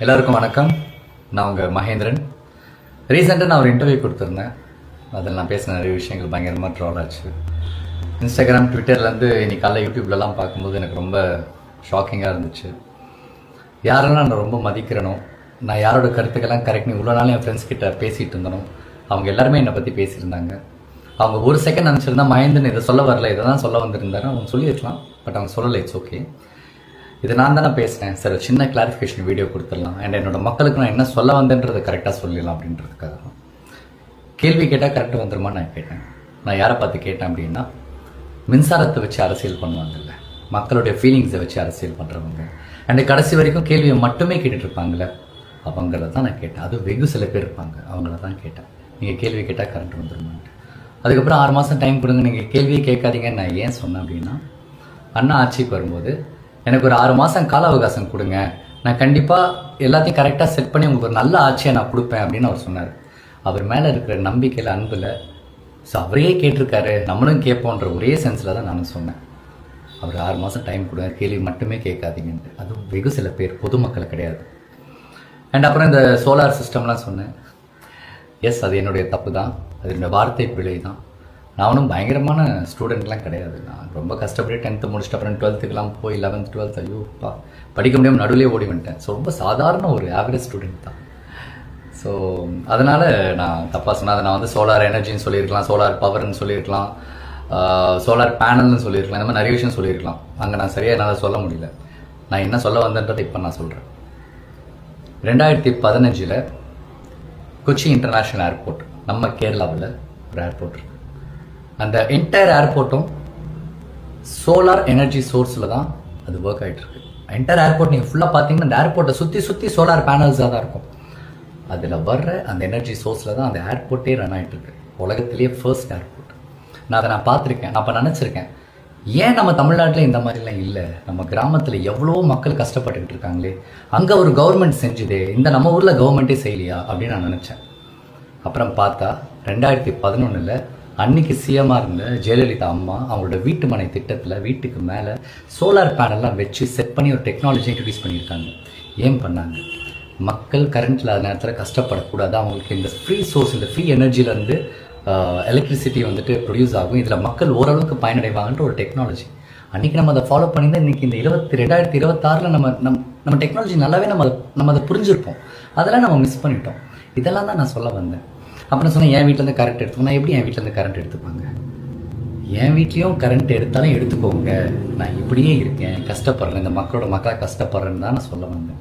எல்லாருக்கும் வணக்கம். நான் உங்கள் மகேந்திரன். ரீசெண்டாக நான் ஒரு இன்டர்வியூ கொடுத்துருந்தேன். அதில் நான் பேசின நிறைய விஷயங்கள் பயங்கரமாக ட்ரால் ஆச்சு. இன்ஸ்டாகிராம், ட்விட்டர்லேருந்து இன்னைக்கு காலைல யூடியூப்லலாம் பார்க்கும்போது எனக்கு ரொம்ப ஷாக்கிங்காக இருந்துச்சு. யாரெல்லாம் நான் ரொம்ப மதிக்கிறனோ, நான் யாரோட கருத்துக்கெல்லாம் கரெக்ட்னு இவ்வளோ நாள் என் ஃப்ரெண்ட்ஸ் கிட்ட பேசிகிட்டு இருந்தனோ, அவங்க எல்லாருமே என்னை பற்றி பேசியிருந்தாங்க. அவங்க ஒரு செகண்ட் நினச்சிருந்தா மகேந்திரன் இதை சொல்ல வரல, இதை தான் சொல்ல வந்திருந்தாரு அவங்க சொல்லியிருக்கலாம். பட் அவங்க சொல்லலை. It's okay. இதை நான் தானே பேசுகிறேன் சார், சின்ன கிளாரிஃபிகேஷன் வீடியோ கொடுத்துடலாம். அண்ட் என்னோட மக்களுக்கு நான் என்ன சொல்ல வந்தேன்றதை கரெக்டாக சொல்லிடலாம் அப்படின்றதுக்காக தான். கேள்வி கேட்டால் கரெக்டாக வந்துருமா நான் கேட்டேன். நான் யாரை பார்த்து கேட்டேன் அப்படின்னா, மின்சாரத்தை வச்சு அரசியல் பண்ணுவாங்கல்ல, மக்களுடைய ஃபீலிங்ஸை வச்சு அரசியல் பண்ணுறவங்க, அண்ட் கடைசி வரைக்கும் கேள்வியை மட்டுமே கேட்டுட்டு இருப்பாங்களே, அவங்கள தான் நான் கேட்டேன். அது வெகு சில பேர் இருப்பாங்க, அவங்கள தான் கேட்டேன். நீங்கள் கேள்வி கேட்டால் கரண்ட் வந்துருமான்ட்டு. அதுக்கப்புறம் 6 மாதம் டைம் கொடுங்க, நீங்கள் கேள்வியே கேட்காதீங்கன்னு நான் ஏன் சொன்னேன் அப்படின்னா, அண்ணா ஆட்சிக்கு வரும்போது எனக்கு ஒரு 6 மாதம் கால அவகாசம் கொடுங்க, நான் கண்டிப்பாக எல்லாத்தையும் கரெக்டாக செட் பண்ணி உங்களுக்கு ஒரு நல்ல ஆட்சியை நான் கொடுப்பேன் அப்படின்னு அவர் சொன்னார். அவர் மேலே இருக்கிற நம்பிக்கையில், அன்பில், ஸோ அவரே கேட்டிருக்காரு, நம்மளும் கேட்போன்ற ஒரே சென்ஸில் தான் நான் சொன்னேன். அவர் 6 மாதம் டைம் கொடுங்க, கேள்வி மட்டுமே கேட்காதீங்கன்ட்டு. அதுவும் வெகு சில பேர், பொதுமக்கள் கிடையாது. அண்ட் அப்புறம் இந்த சோலார் சிஸ்டம்லாம் சொன்னேன். எஸ், அது என்னுடைய தப்பு தான், அது என்னோடய வார்த்தை பிழை தான். நான் ஒன்றும் பயங்கரமான ஸ்டூடெண்ட்லாம் கிடையாது. நான் ரொம்ப கஷ்டப்பட்டு 10th முடிச்சுட்டு அப்புறம் 12th போய் 11th 12th ஐயோப்பா படிக்க முடியாமல் நடுவிலே ஓடி வந்துட்டேன். ஸோ ரொம்ப சாதாரண ஒரு ஆவரேஜ் ஸ்டூடெண்ட் தான். ஸோ அதனால் நான் தப்பாக சொன்னேன். அதை நான் வந்து சோலார் எனர்ஜின்னு சொல்லியிருக்கலாம், சோலார் பவர்னு சொல்லியிருக்கலாம், சோலார் பேனல்னு சொல்லியிருக்கலாம், இந்த மாதிரி நிறைய விஷயம் சொல்லியிருக்கலாம். அங்கே நான் சரியாக என்னால் சொல்ல முடியல. நான் என்ன சொல்ல வந்தேன்றதை இப்போ நான் சொல்கிறேன். 2015 கொச்சி இன்டர்நேஷ்னல் ஏர்போர்ட், நம்ம கேரளாவில் ஒரு ஏர்போர்ட் இருக்குது. அந்த என்டையர் ஏர்போர்ட்டும் சோலார் எனர்ஜி சோர்ஸில் தான் அது ஒர்க் ஆகிட்டுருக்கு. என்டையர் ஏர்போர்ட் நீங்கள் ஃபுல்லாக பார்த்தீங்கன்னா அந்த ஏர்போர்ட்டை சுற்றி சோலார் பேனல்ஸாக தான் இருக்கும். அதில் வர்ற அந்த எனர்ஜி சோர்ஸில் தான் அந்த ஏர்போர்ட்டே ரன் ஆகிட்டுருக்கு. உலகத்திலேயே ஃபர்ஸ்ட் ஏர்போர்ட். நான் பார்த்துருக்கேன். நான் அப்போ நினச்சிருக்கேன், ஏன் நம்ம தமிழ்நாட்டில் இந்த மாதிரிலாம் இல்லை, நம்ம கிராமத்தில் எவ்வளோ மக்கள் கஷ்டப்பட்டுக்கிட்டு இருக்காங்களே, அங்கே ஒரு கவர்மெண்ட் செஞ்சுதே, இந்த நம்ம ஊரில் கவர்மெண்ட்டே செய்யலையா அப்படின்னு நான் நினச்சேன். அப்புறம் பார்த்தா 2011 அன்னைக்கு சிஎம்மாக இருந்த ஜெயலலிதா அம்மா அவங்களோட வீட்டு மனை திட்டத்தில் வீட்டுக்கு மேலே சோலார் பேனல்லாம் வச்சு செட் பண்ணி ஒரு டெக்னாலஜி இன்ட்ரடியூஸ் பண்ணியிருக்காங்க. ஏன் பண்ணாங்க? மக்கள் கரண்ட் இல்லாத நேரத்தில் கஷ்டப்படக்கூடாது, அவங்களுக்கு இந்த ஃப்ரீ சோர்ஸ், இந்த ஃப்ரீ எனர்ஜியிலேருந்து எலக்ட்ரிசிட்டி வந்துட்டு ப்ரொடியூஸ் ஆகும், இதில் மக்கள் ஓரளவுக்கு பயனடைவாங்கன்ற ஒரு டெக்னாலஜி. அன்றைக்கி நம்ம அதை ஃபாலோ பண்ணி தான் இன்றைக்கி இந்த 2026 நம்ம டெக்னாலஜி நல்லாவே நம்ம அதை புரிஞ்சிருப்போம். அதெல்லாம் நம்ம மிஸ் பண்ணிட்டோம். இதெல்லாம் தான் நான் சொல்ல வந்தேன். அப்புறம் சொன்னேன், என் வீட்டிலேருந்து கரண்ட் எடுத்துக்கணும். நான் எப்படி என் வீட்டிலேருந்து கரண்ட் எடுத்துப்பாங்க? என் வீட்லேயும் கரண்ட் எடுத்தாலும் எடுத்துக்கோங்க, நான் இப்படியே இருக்கேன், கஷ்டப்படுறேன், இந்த மக்களாக கஷ்டப்படுறேன்னு தான் நான் சொல்ல வந்தேன்.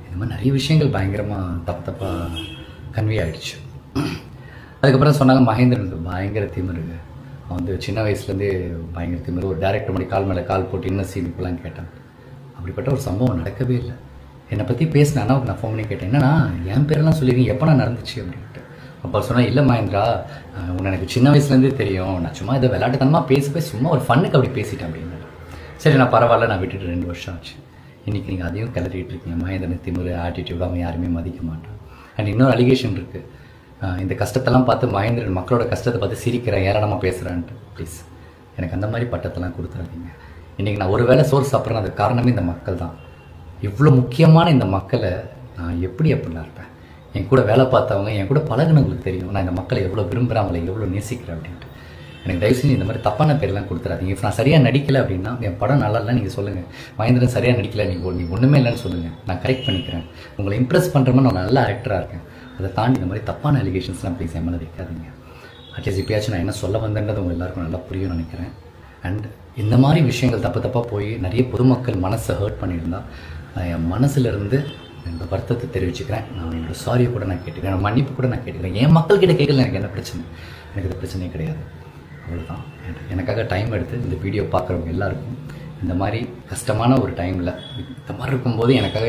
இந்த மாதிரி நிறைய விஷயங்கள் பயங்கரமாக தப்பாக கன்வே ஆகிடுச்சு. அதுக்கப்புறம் சொன்னாங்க, மகேந்திரனுக்கு பயங்கர திமிரு, அவன் வந்து சின்ன வயசுலேருந்தே பயங்கர திமிரு, ஒரு டேரக்டர் மணி கால் மேலே கால் போட்டு இன்னும் சீனிப்பெல்லாம் கேட்டான். அப்படிப்பட்ட ஒரு சம்பவம் நடக்கவே இல்லை. என்னை பற்றி பேசின அண்ணாவுக்கு நான் ஃபோன் பண்ணி கேட்டேன், என்னன்னா என் பேரெல்லாம் சொல்லிடுங்க, எப்போ நான் நடந்துச்சு அப்படின்ட்டு. அப்போ சொன்னேன், இல்லை மகேந்திரா, உன்னை எனக்கு சின்ன வயசுலேருந்தே தெரியும், நான் சும்மா இதை விளையாட்டுத்தனமாக பேசி சும்மா ஒரு ஃபன்னுக்கு அப்படி பேசிட்டேன் அப்படின்னு. சரி, நான் பரவாயில்ல, நான் விட்டுட்டு 2 வருஷம் ஆச்சு. இன்றைக்கி நீங்கள் அதையும் கிளறிட்டு இருக்கீங்க. மகேந்திரன் திமிரு, ஆட்டிடியூட், அவன் யாருமே மதிக்க மாட்டான். அண்ட் இன்னொரு அலிகேஷன் இருக்குது, இந்த கஷ்டத்தெல்லாம் பார்த்து மகேந்திரன் மக்களோட கஷ்டத்தை பார்த்து சிரிக்கிறேன், ஏராளமாக பேசுகிறான்ட்டு. ப்ளீஸ் எனக்கு அந்த மாதிரி பட்டத்தெல்லாம் கொடுத்துறாதீங்க. இன்றைக்கி நான் ஒரு வேளை சோறு சாப்பிட்றேன், அதுக்கு காரணமே இந்த மக்கள் தான். இவ்வளோ முக்கியமான இந்த மக்களை நான் எப்படிலாம் இருப்பேன்? என் கூட வேலை பார்த்தவங்க, என் கூட பழகினவங்களுக்கு தெரியும் நான் இந்த மக்களை எவ்வளோ விரும்புகிறேன், அவங்களை எவ்வளோ நேசிக்கிறேன் அப்படின்ட்டு. எனக்கு தயவு செஞ்சு இந்த மாதிரி தப்பான பேர்லாம் கொடுத்துறாதீங்க. இப்போ நான் சரியாக நடிக்கலை அப்படின்னா, என் படம் நல்லா இல்லை நீங்கள் சொல்லுங்கள், மகேந்திரன் சரியாக நடிக்கலை, நீ ஒன்றுமே இல்லைன்னு சொல்லுங்கள், நான் கரெக்ட் பண்ணிக்கிறேன். உங்களை இம்ப்ரெஸ் பண்ணுறமே நான் நல்ல ஆக்டராக இருக்கேன். அதை தாண்டி இந்த மாதிரி தப்பான அலிகேஷன்ஸ்லாம் ப்ளீஸ் என் மேலே வைக்காதீங்க. அட்லீஸ்ட் இப்போயாச்சும் நான் என்ன சொல்ல வந்தேன்றது உங்கள் எல்லாருக்கும் நல்லா புரியும் நினைக்கிறேன். அண்ட் இந்த மாதிரி விஷயங்கள் தப்பாக போய் நிறைய பொதுமக்கள் மனசை ஹர்ட் பண்ணியிருந்தா, நான் என் மனசுலேருந்து என்னோட வருத்தத்தை தெரிவிச்சுக்கிறேன். நான் என்னோட சாரியை கூட நான் கேட்டுக்கிறேன், மன்னிப்பு கூட நான் கேட்டுக்கிறேன். என் மக்கள்கிட்ட கேட்கல எனக்கு என்ன பிரச்சனை, எனக்கு இது பிரச்சனையே கிடையாது. அவ்வளோதான். எனக்காக டைம் எடுத்து இந்த வீடியோ பார்க்குறவங்க எல்லாருக்கும், இந்த மாதிரி கஷ்டமான ஒரு டைமில் இந்த மாதிரி இருக்கும்போது எனக்காக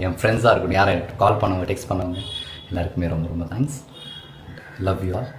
என் ஃப்ரெண்ட்ஸாக இருக்கட்டும், யாரை கால் பண்ணவங்க, டெக்ஸ்ட் பண்ணவங்க எல்லாருக்குமே ரொம்ப ரொம்ப தேங்க்ஸ். Love you all.